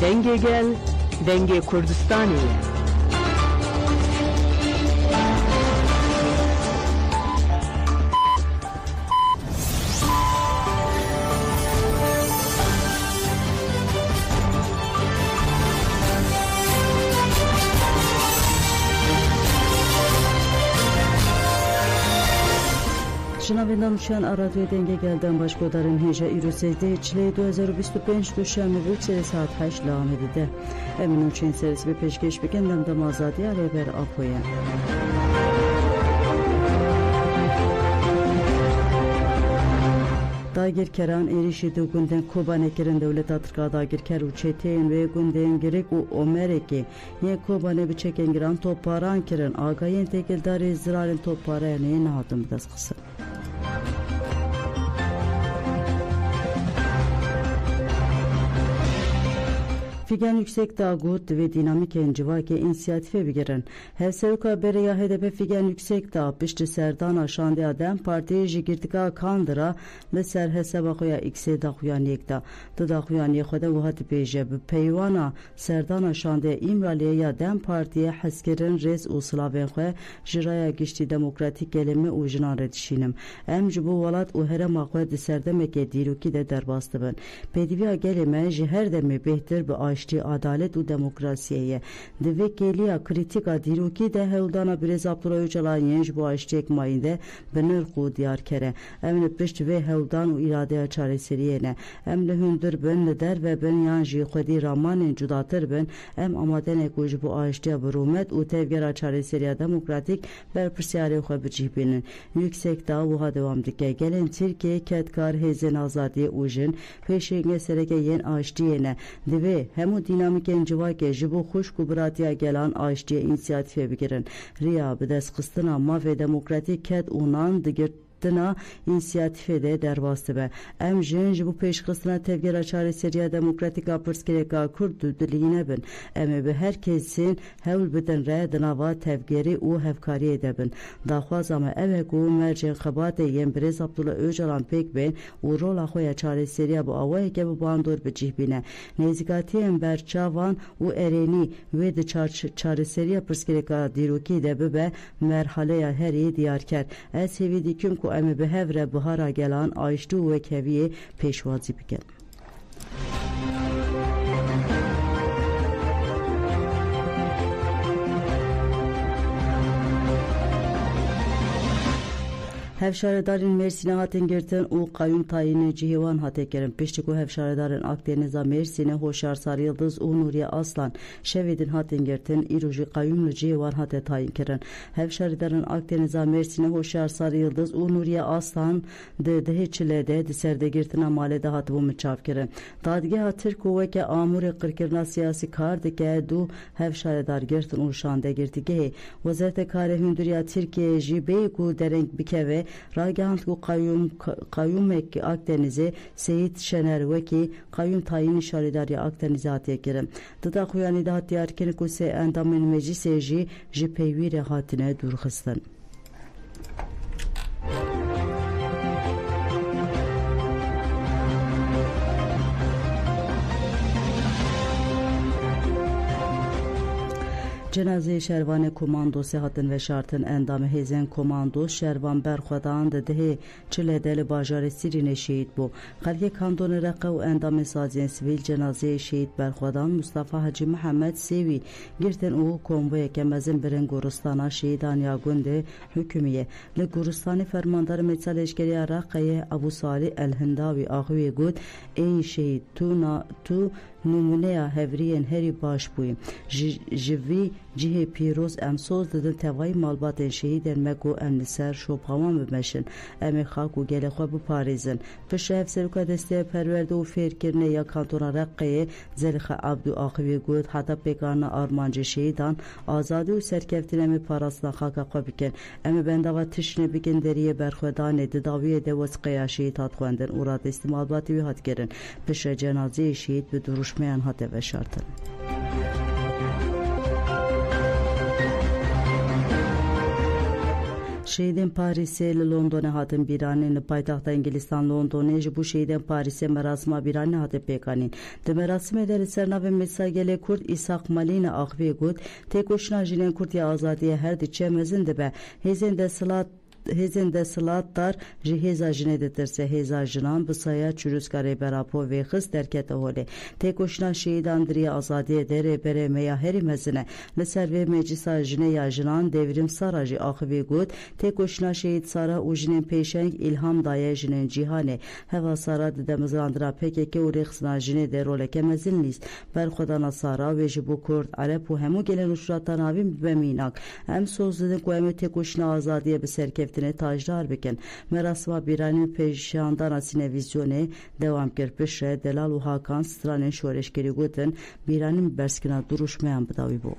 Denge gel, denge Kurdistaniye. Jinavidan uçan radyo denge gelden başkodarın hija ürüseydi çile 2025 düşemi bükseli saat 8 devam edildi. Emin uçan serisi bir peşkeş bikinden de mazadi alever apoya. Dagirkeran erişidi günden Kobanekirin devlet atırka dagirker uçeteyin ve günden gerek u omereki yen Kobane bir çeken giran toparan kirin agayen tekildari zirarın toparayan yen adım daskısı. Figen Yüksek Dağgut ve Dinamik Encivake inisiyatife bigirin. Hevsevka bereya HDP Figen Yüksek Dağ pişti serdan aşandı adem partiye jigirtika kandıra ve ser hesabakoya ikse dağuyan yekta. Dağuyan yekhoda vuhat beje bu peyvana serdan aşandı İmraliye ya dem partiye haskerin res uslavenxe jiraya geçti demokratik gelime ujinan redişinim. Emci bu valat uhere makve serdemeke diruki de derbastı ben. Pediviya gelime jiher demi behtir bu açtı adalet u demokrasiye. Devekeliya kritika diruki de hevdana birez Abdullah Öcalan yenj bu açtı ekmayinde benir ku diyar kere. Emne pişt ve hevdan u iradeye çareseriyene. Emle hündür ben der ve ben yanji khudi ramanin cudatır ben em amaden ekuj bu açtı burumet u tevgera çareseriya demokratik berpisyari khu bicibinin. Yüksek Dağ uha devam dike. Gelen Türkiye ketkar hezen azadiye ujin peşenge sereke yen açtı yene. Deve hemu dinamik encivake jibu xuş kubratiya gelan açtı inisiyatife bigirin. Riya bides kıstına ma ve demokratik ket unan digir inisiyatife de derbastı be. Em jenj bu peşkısına tevgera çareseriya demokratik apırskereka kurdu diliyine bin. Em be herkesin hevl bidin re dınava tevgeri u hevkari edebin. Daxwaz ama evek u mercen xabate yen birez Abdullah Öcalan pek ben u rola xoya çareseriya bu avay ke bu bandur bicihbine. Nezikatiyen berçavan u ereni ve de çareseriya pırskereka diruki de be merhaleya heri diyarker. Ez hevidikim ku emi به هفره بهارا گلان آیشتو و کویه پیشوازی بکن. Hevşaredarın Mersin'e hatin girtin u kayyum tayini cihivan hatin girin. Piştiku hevşaredarın Akdeniz'e Mersin'e Hoşar Sarıyıldız u Nuriye Aslan şevidin hatin girtin iruji kayyumlu cihivan hatin tayin girin. Hevşaredarın Akdeniz'e Mersin'e Hoşar Sarıyıldız u Nuriye Aslan de hiçlede diserde girtin amalede hatı bu müçav girin. Dadge hatır kuvveke amuri kırkirna siyasi kar dike du hevşaredar girtin u şande girtike. Vazirete kare hündürya Türkiye jibe ku dereng bikeve Ragahant ku kayyum ek Akdeniz'e Seyit Şener veki kayyum tayin şaridariya Akdeniz'e hatiye girin. Dıda kuyani da hatiyar kini ku se endamin meclise ji peyvire hatine durğıstan. Cenaze şervan komandosu hatin ve şartın endamı hezen komando şervan berxwadan de dehe çiledeli bajare sirine şehit bu. Xalqi kandonu raqqa u endamı saziyen sivil cenaze şehit berxwadan Mustafa Hacı Muhammed Sevi girten u konvoya kemezin birin Guristana şehidan ya günde hükümiye. Le Guristani fermandarı meçal eşkeriya raqqaya Abu Salih El-Hindavi ahüye gud ey şehit tu numuneya hevriyen heri baş buyum. Jivi cihe piroz emsoz dedin tevayı malbatın şehiden megu emniser şophaman bimeşin. Emi xalqu gelexwa bu parizin. Pişe hevseruka desteğe perverde u ferkirine ya kantona raqqaya zelixe abdu aqivi gud hatta pekarna armancı şehidan azadi u serkeftinemi parasla xalqa kwa biken. Emi bendava tişne bikin deriye berxvedane didaviye de vasqaya şehit hatxwendin urad istimalbati vi hatgerin. Pişe cenaze şehit ve duruşmayan hate ve şartın. Şehidin Paris'e London'a hatin biranin paytaxta İngilizistan London'a ji bu şehidin Paris'e merasma biranin hatin pekanin. De merasime der sernav mesagele Kurd İshak Malina axvi gut tek hoşuna jinen Kurd ya azadiye her diçe mezin de be Hezin de salatlar ji heza jine detirse heza jinan bu saya çürüzgare berapo ve hız derkete hole. Tek hoşuna şehid Andriya azadiye dere bere meya heri mezine. Leser ve meclisa jine ya jinan devrim sarajı axvi gut. Tek hoşuna şehid sara u jinin peşeng ilham daya jinin cihane. Heva sara dedemizrandıra PKK u rexsina jine de roleke mezinliz. Berxodana sara ve jibu Kurd Arep u hemu gelen uşratan avim beminak. Hem sözlüdün koyemi tek hoşuna azadiye bir serkef tajlar bikin. Merasma biranin peşandan asine vizyone devam kerpeşe Delal u Hakan stranen şoreşkeri guten biranin berskina duruşmayan bıdavi bu.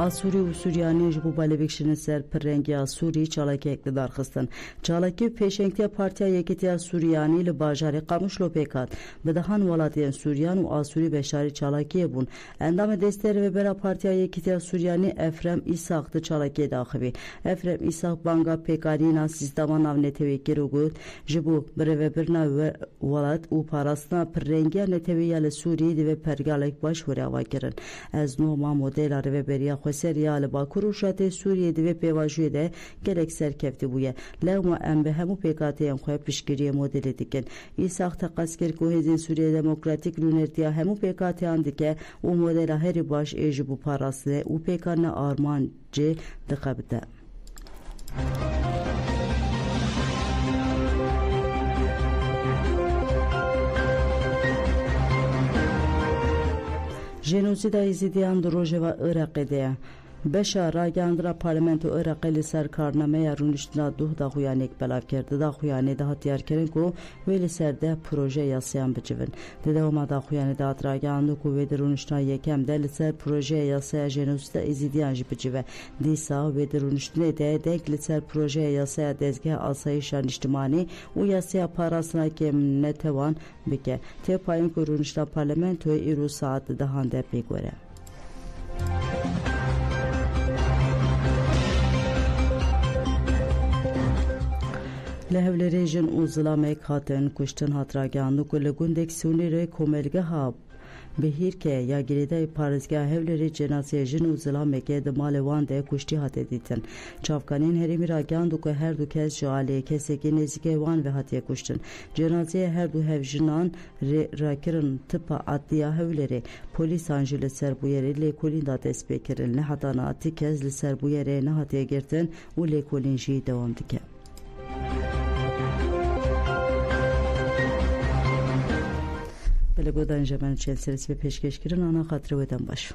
Asuri u Süryani bu balebekşinin ser perrengi Asuri çalaki iktidar xistin. Çalaki peşenktiya partiya yekitiya Süryani ile bajari qamışlo pekat. Bedahan valatiyen Süryan u Asuri beşari çalakiye bun. Endame desteri ve bera partiya yekitiya Süryani Efrem İshak'tı çalakiye daxibi. Efrem İshak banga pekarina sistema navne tevekkir ugut. Jibu breve birna ve valat u parasna perrengiya neteviyale Suriye ve pergalek baş vore avakirin. Ez noma modelari ve beriya Serial Bakur uşate Suriye'de ve Pevajuye'de gerek serkefti buye. Levma embe hemu PKT'yen koya pişkiriye modeli diken. İshak takasker kohezin Suriye Demokratik Lünertiya hemu PKT'yen dike o modela heri baş eji bu parası UPK'na armancı dıkabıda. Jenocida izidiyan Rojava Irak'ede. Beşa ragandra parlamento Irak'li ser karnameye runiştina duh da huyanek belav kerdi da huyane da hatiyar kerin ko veli serde proje yasayan bicivin. Dedevama da huyane da ragandu ku ve runiştina yekem de liser proje yasaya jenocida izidiyan bicive. Disa ve runiştine de denk liser proje yasaya dezgah asayişan içtimani u yasaya parasına kem netevan bike. Te payın ku runiştina parlamentoya iru saat dahande pegore. Lehevleri jin uzlamek hatin kuştun hatraganlı kullegundek sunire komelgeha behirke ya giride parizga hevleri cenazeye jin uzlameke de malevande kuşti hat editin. Çavkanin herimi ragandu ku her du kez jale keseki nezike van ve hatiye kuştun. Cenazeye her du hevjinan rakirin tıpa adliya hevleri polis anjile serbuyere lekolinda despekirin ne hatana ati kez li serbuyere ne hatiye girtin u lekolinji devam dike. Böyle godan jemen çelserisi ve peşkeşkirin ana hatırı veden baş.